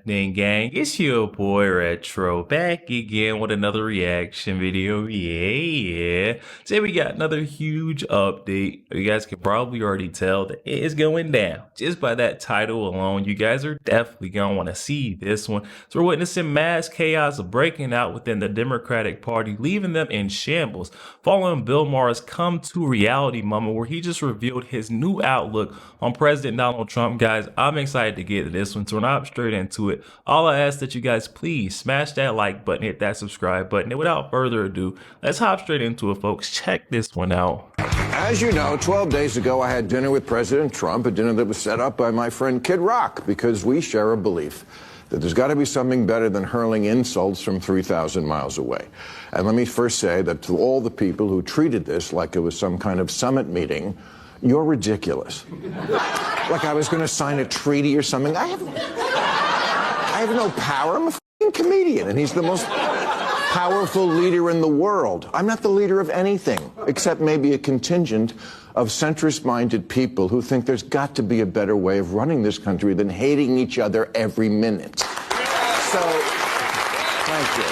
happening, gang? It's your boy Retro back again with another reaction video. Yeah. Today we got another huge update. You guys can probably already tell that it is going down. Just by that title alone, you guys are definitely gonna want to see this one. So we're witnessing mass chaos breaking out within the Democratic Party, leaving them in shambles, following Bill Maher's come to reality moment where he just revealed his new outlook on President Donald Trump. Guys, I'm excited to get to this one, so we're not straight into it. All I ask that you guys please smash that like button, hit that subscribe button, and without further ado, let's hop straight into it, folks. Check this one out. As you know, 12 days ago, I had dinner with President Trump, a dinner that was set up by my friend Kid Rock, because we share a belief that there's got to be something better than hurling insults from 3,000 miles away. And let me first say that to all the people who treated this like it was some kind of summit meeting, you're ridiculous. Like I was going to sign a treaty or something. I have no power. I'm a f***ing comedian, and he's the most powerful leader in the world. I'm not the leader of anything, except maybe a contingent of centrist-minded people who think there's got to be a better way of running this country than hating each other every minute. So, thank you.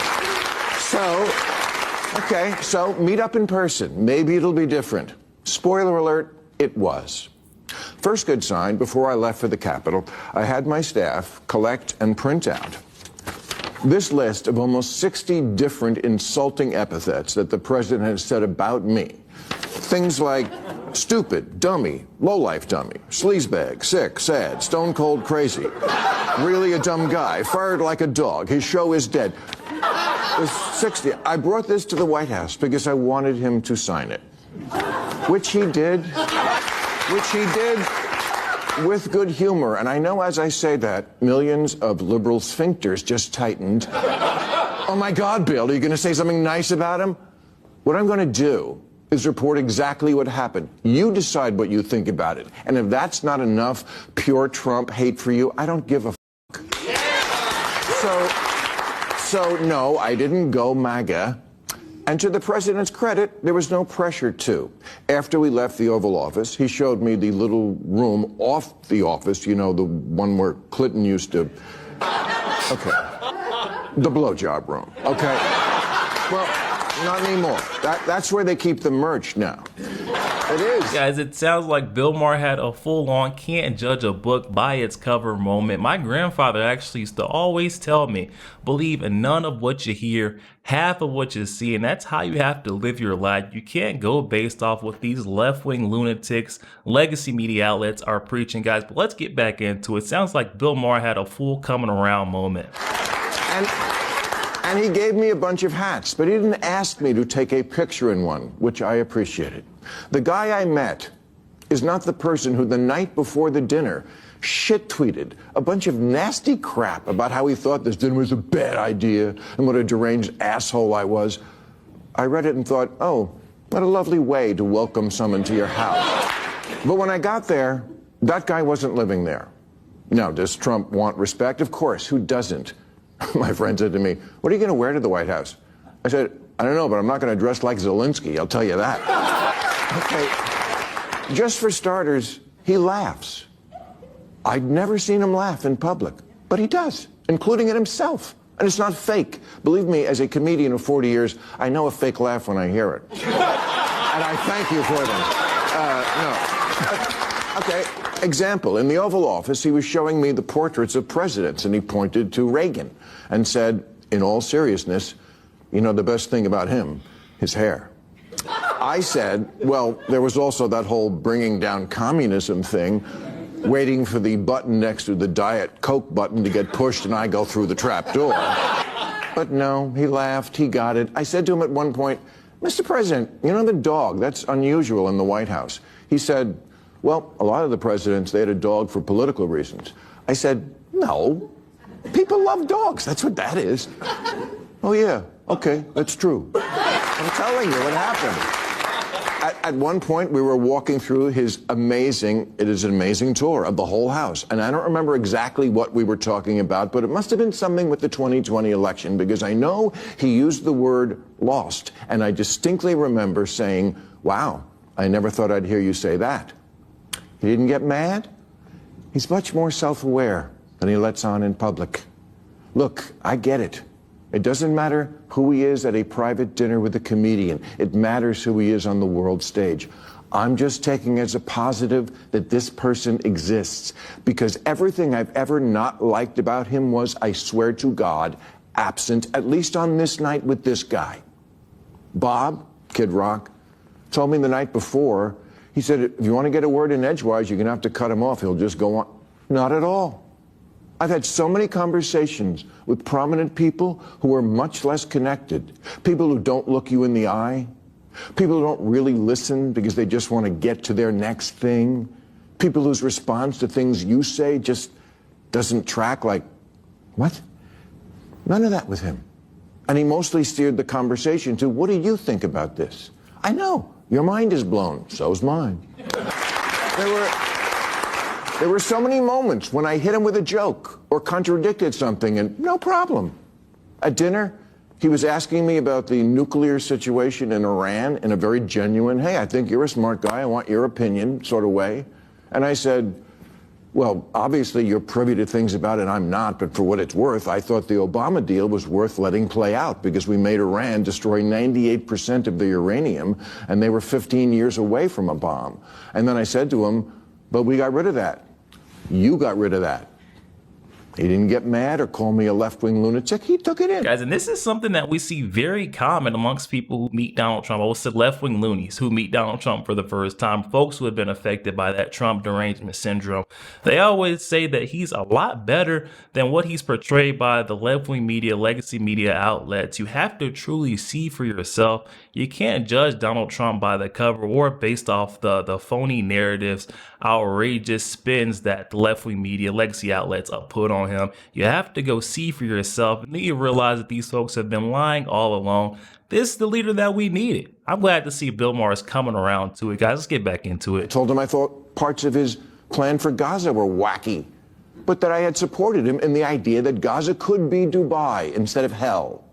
So meet up in person. Maybe it'll be different. Spoiler alert, it was. First good sign, before I left for the Capitol, I had my staff collect and print out this list of almost 60 different insulting epithets that the president has said about me. Things like stupid, dummy, lowlife dummy, sleazebag, sick, sad, stone cold crazy, really a dumb guy, fired like a dog, his show is dead. There's 60. I brought this to the White House because I wanted him to sign it, which he did with good humor. And I know as I say that, millions of liberal sphincters just tightened. Oh my God, Bill, are you going to say something nice about him? What I'm going to do is report exactly what happened. You decide what you think about it. And if that's not enough pure Trump hate for you, I don't give a f***. So no, I didn't go MAGA. And to the president's credit, there was no pressure to. After we left the Oval Office, he showed me the little room off the office, you know, the one where Clinton used to... Okay. The blowjob room, okay? Well, not anymore. That's where they keep the merch now. It is. Guys, it sounds like Bill Maher had a full-on can't judge a book by its cover moment. My grandfather actually used to always tell me, believe in none of what you hear, half of what you see, and that's how you have to live your life. You can't go based off what these left-wing lunatics, legacy media outlets are preaching, guys. But let's get back into it. Sounds like Bill Maher had a full coming around moment. And he gave me a bunch of hats, but he didn't ask me to take a picture in one, which I appreciated. The guy I met is not the person who the night before the dinner shit-tweeted a bunch of nasty crap about how he thought this dinner was a bad idea and what a deranged asshole I was. I read it and thought, oh, what a lovely way to welcome someone to your house. But when I got there, that guy wasn't living there. Now, does Trump want respect? Of course, who doesn't? My friend said to me, what are you going to wear to the White House? I said, I don't know, but I'm not going to dress like Zelensky, I'll tell you that. Okay, just for starters, he laughs. I'd never seen him laugh in public, but he does, including at himself. And it's not fake. Believe me, as a comedian of 40 years, I know a fake laugh when I hear it. And I thank you for them. No. Okay. Example, in the Oval Office, he was showing me the portraits of presidents, and he pointed to Reagan and said, in all seriousness, you know the best thing about him? His hair. I said, well, there was also that whole bringing down communism thing, waiting for the button next to the Diet Coke button to get pushed and I go through the trap door. But no, he laughed, he got it. I said to him at one point, Mr. President, you know the dog, that's unusual in the White House. He said, well, a lot of the presidents, they had a dog for political reasons. I said, no, people love dogs. That's what that is. Oh, yeah, okay, that's true. I'm telling you what happened. At one point, we were walking through his amazing, it is an amazing tour of the whole house. And I don't remember exactly what we were talking about, but it must have been something with the 2020 election, because I know he used the word lost. And I distinctly remember saying, wow, I never thought I'd hear you say that. He didn't get mad. He's much more self-aware than he lets on in public. Look, I get it. It doesn't matter who he is at a private dinner with a comedian. It matters who he is on the world stage. I'm just taking as a positive that this person exists, because everything I've ever not liked about him was, I swear to God, absent, at least on this night with this guy. Bob, Kid Rock, told me the night before, he said, if you want to get a word in edgewise, you're going to have to cut him off. He'll just go on. Not at all. I've had so many conversations with prominent people who are much less connected, people who don't look you in the eye, people who don't really listen because they just want to get to their next thing, people whose response to things you say just doesn't track, like, what? None of that with him. And he mostly steered the conversation to, what do you think about this? I know, your mind is blown, so's mine. There were so many moments when I hit him with a joke or contradicted something, and no problem. At dinner, he was asking me about the nuclear situation in Iran in a very genuine, hey, I think you're a smart guy, I want your opinion sort of way. And I said, well, obviously you're privy to things about it, I'm not, but for what it's worth, I thought the Obama deal was worth letting play out because we made Iran destroy 98% of the uranium, and they were 15 years away from a bomb. And then I said to him, but we got rid of that. You got rid of that. He didn't get mad or call me a left-wing lunatic. He took it in. Guys, and this is something that we see very common amongst people who meet Donald Trump. I would say left-wing loonies who meet Donald Trump for the first time, folks who have been affected by that Trump derangement syndrome. They always say that he's a lot better than what he's portrayed by the left-wing media, legacy media outlets. You have to truly see for yourself. You can't judge Donald Trump by the cover or based off the phony narratives, outrageous spins that the left-wing media, legacy outlets put on him. You have to go see for yourself, and then you realize that these folks have been lying all along. This is the leader that we needed. I'm glad to see Bill Maher is coming around to it. Guys, let's get back into it. I told him I thought parts of his plan for Gaza were wacky, but that I had supported him in the idea that Gaza could be Dubai instead of hell.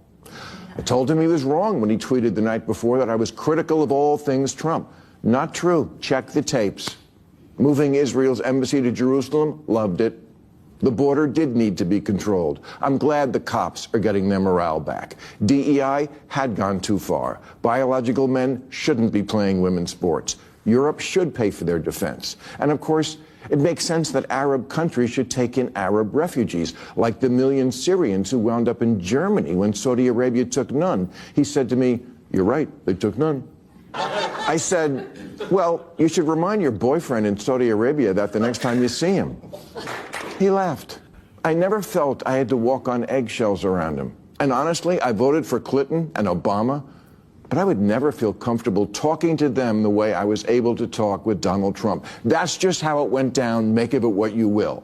I told him he was wrong when he tweeted the night before that I was critical of all things Trump. Not true. Check the tapes. Moving Israel's embassy to Jerusalem, loved it. The border did need to be controlled. I'm glad the cops are getting their morale back. DEI had gone too far. Biological men shouldn't be playing women's sports. Europe should pay for their defense. And of course, it makes sense that Arab countries should take in Arab refugees, like the million Syrians who wound up in Germany when Saudi Arabia took none. He said to me, you're right, they took none. I said, well, you should remind your boyfriend in Saudi Arabia that the next time you see him. He laughed. I never felt I had to walk on eggshells around him. And honestly, I voted for Clinton and Obama, but I would never feel comfortable talking to them the way I was able to talk with Donald Trump. That's just how it went down. Make of it what you will.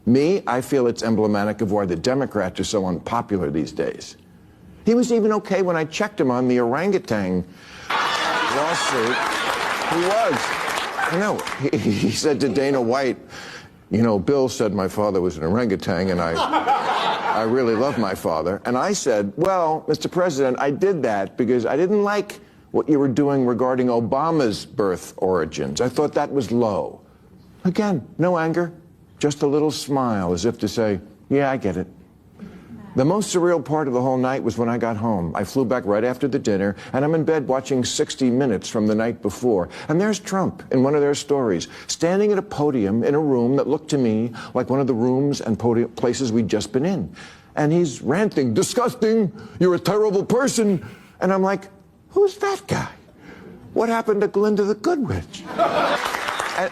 Me, I feel it's emblematic of why the Democrats are so unpopular these days. He was even okay when I checked him on the orangutan lawsuit. He was. I know. He said to Dana White, you know, Bill said my father was an orangutan, and I really love my father. And I said, well, Mr. President, I did that because I didn't like what you were doing regarding Obama's birth origins. I thought that was low. Again, no anger, just a little smile as if to say, yeah, I get it. The most surreal part of the whole night was when I got home. I flew back right after the dinner, and I'm in bed watching 60 Minutes from the night before. And there's Trump in one of their stories, standing at a podium in a room that looked to me like one of the rooms and places we'd just been in. And he's ranting, disgusting, you're a terrible person. And I'm like, who's that guy? What happened to Glinda the Good Witch?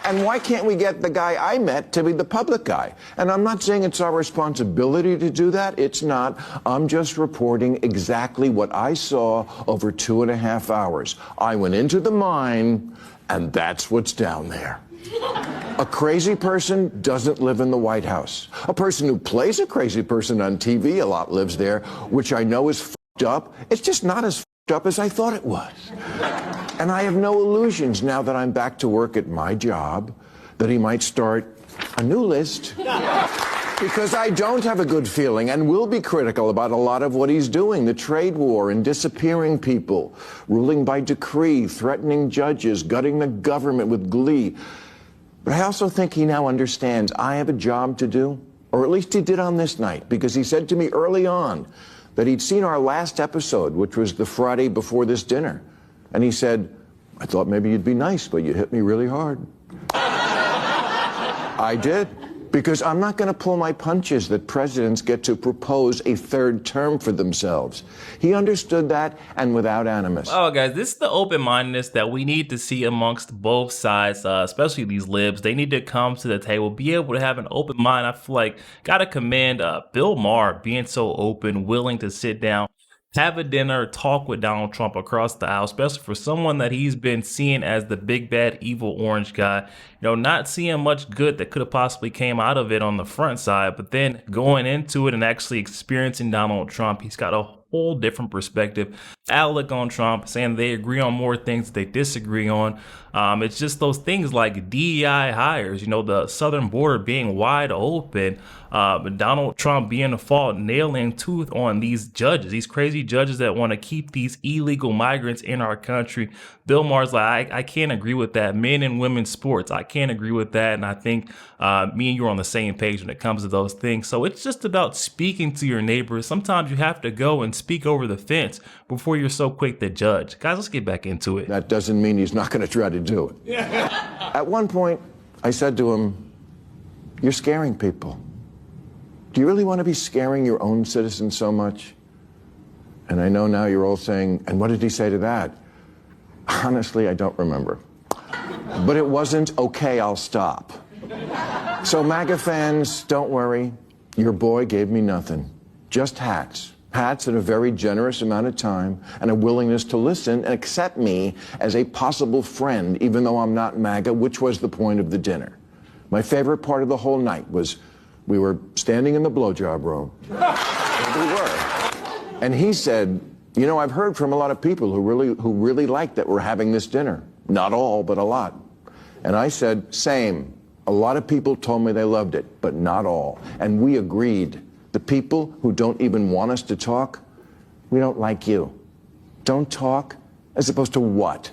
And why can't we get the guy I met to be the public guy? And I'm not saying it's our responsibility to do that. It's not. I'm just reporting exactly what I saw over 2.5 hours. I went into the mine, and that's what's down there. A crazy person doesn't live in the White House. A person who plays a crazy person on TV a lot lives there, which I know is f***ed up. It's just not as f***ed up as I thought it was. And I have no illusions now that I'm back to work at my job that he might start a new list. Because I don't have a good feeling and will be critical about a lot of what he's doing, the trade war and disappearing people, ruling by decree, threatening judges, gutting the government with glee. But I also think he now understands I have a job to do Or at least he did on this night, because he said to me early on that he'd seen our last episode, which was the Friday before this dinner. And he said, I thought maybe you'd be nice, but you hit me really hard. I did. Because I'm not going to pull my punches that presidents get to propose a third term for themselves. He understood that, and without animus. Oh, guys, this is the open-mindedness that we need to see amongst both sides, especially these libs. They need to come to the table, be able to have an open mind. I feel like gotta commend Bill Maher being so open, willing to sit down, have a dinner, talk with Donald Trump across the aisle, especially for someone that he's been seeing as the big bad evil orange guy. You know, not seeing much good that could have possibly came out of it on the front side, but then going into it and actually experiencing Donald Trump, he's got a whole different perspective, outlook on Trump, saying they agree on more things they disagree on. It's just those things like DEI hires, you know, the southern border being wide open, Donald Trump being a fault, nailing tooth on these judges, these crazy judges that want to keep these illegal migrants in our country. Bill Maher's like, I can't agree with that. Men and women's sports, I can't agree with that. And I think me and you are on the same page when it comes to those things. So it's just about speaking to your neighbors. Sometimes you have to go and speak over the fence before you're so quick to judge. Guys, let's get back into it. That doesn't mean he's not going to try to do it. At one point, I said to him, you're scaring people. Do you really want to be scaring your own citizens so much? And I know now you're all saying, and what did he say to that? Honestly, I don't remember. But it wasn't, okay, I'll stop. So MAGA fans, don't worry. Your boy gave me nothing. Just hats. Hats and a very generous amount of time and a willingness to listen and accept me as a possible friend, even though I'm not MAGA, which was the point of the dinner. My favorite part of the whole night was we were standing in the blowjob room. We were. And he said, you know, I've heard from a lot of people who really like that we're having this dinner. Not all, but a lot. And I said, same. A lot of people told me they loved it, but not all. And we agreed. The people who don't even want us to talk, we don't like you. Don't talk, as opposed to what?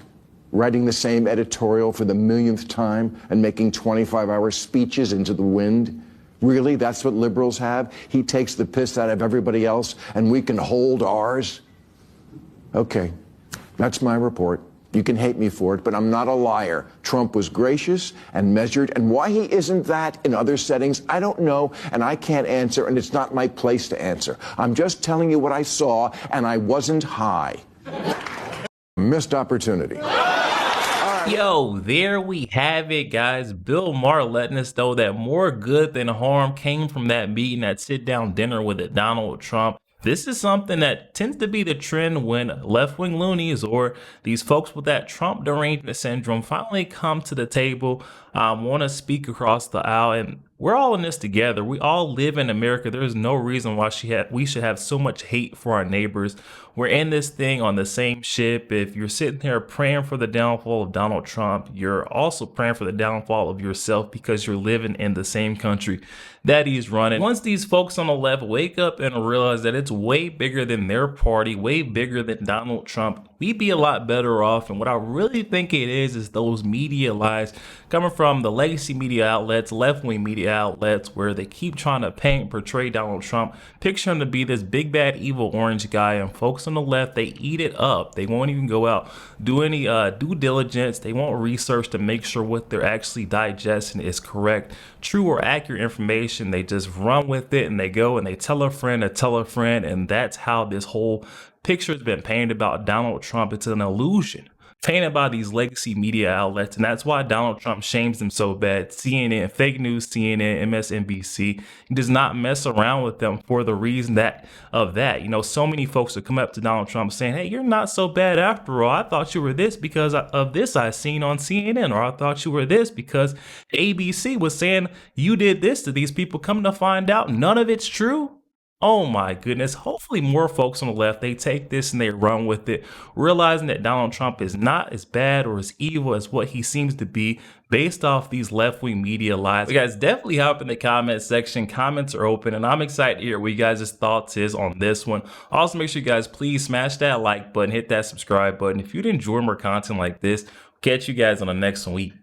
Writing the same editorial for the millionth time and making 25-hour speeches into the wind? Really, that's what liberals have? He takes the piss out of everybody else and we can hold ours? Okay, that's my report. You can hate me for it, but I'm not a liar. Trump was gracious and measured, and why he isn't that in other settings, I don't know, and I can't answer, and it's not my place to answer. I'm just telling you what I saw, and I wasn't high. Missed opportunity. Yo, there we have it, guys. Bill Maher letting us know that more good than harm came from that meeting, that sit-down dinner with Donald Trump. This is something that tends to be the trend when left-wing loonies or these folks with that Trump derangement syndrome finally come to the table, want to speak across the aisle, and we're all in this together. We all live in America. There's no reason why we should have so much hate for our neighbors. We're in this thing on the same ship. If you're sitting there praying for the downfall of Donald Trump, you're also praying for the downfall of yourself because you're living in the same country that he's running. Once these folks on the left wake up and realize that it's way bigger than their party, way bigger than Donald Trump, we'd be a lot better off. And what I really think it is those media lies coming from the legacy media outlets, left-wing media outlets, where they keep trying to paint and portray Donald Trump, picture him to be this big bad evil orange guy, and folks on the left, they eat it up. They won't even go out, do any due diligence. They won't research to make sure what they're actually digesting is correct, true or accurate information. They just run with it and they go and they tell a friend to tell a friend, and that's how this whole picture has been painted about Donald Trump. It's an illusion painted by these legacy media outlets, and that's why Donald Trump shames them so bad. CNN, fake news, CNN, MSNBC, he does not mess around with them for the reason that. You know, so many folks have come up to Donald Trump saying, hey, you're not so bad after all. I thought you were this because of this I seen on CNN, or I thought you were this because ABC was saying you did this to these people. Come to find out, none of it's true. Oh my goodness. Hopefully more folks on the left, they take this and they run with it, realizing that Donald Trump is not as bad or as evil as what he seems to be based off these left-wing media lies. You guys definitely hop in the comment section. Comments are open, and I'm excited to hear what you guys' thoughts is on this one. Also, make sure you guys please smash that like button, hit that subscribe button. If you'd enjoy more content like this, catch you guys on the next week.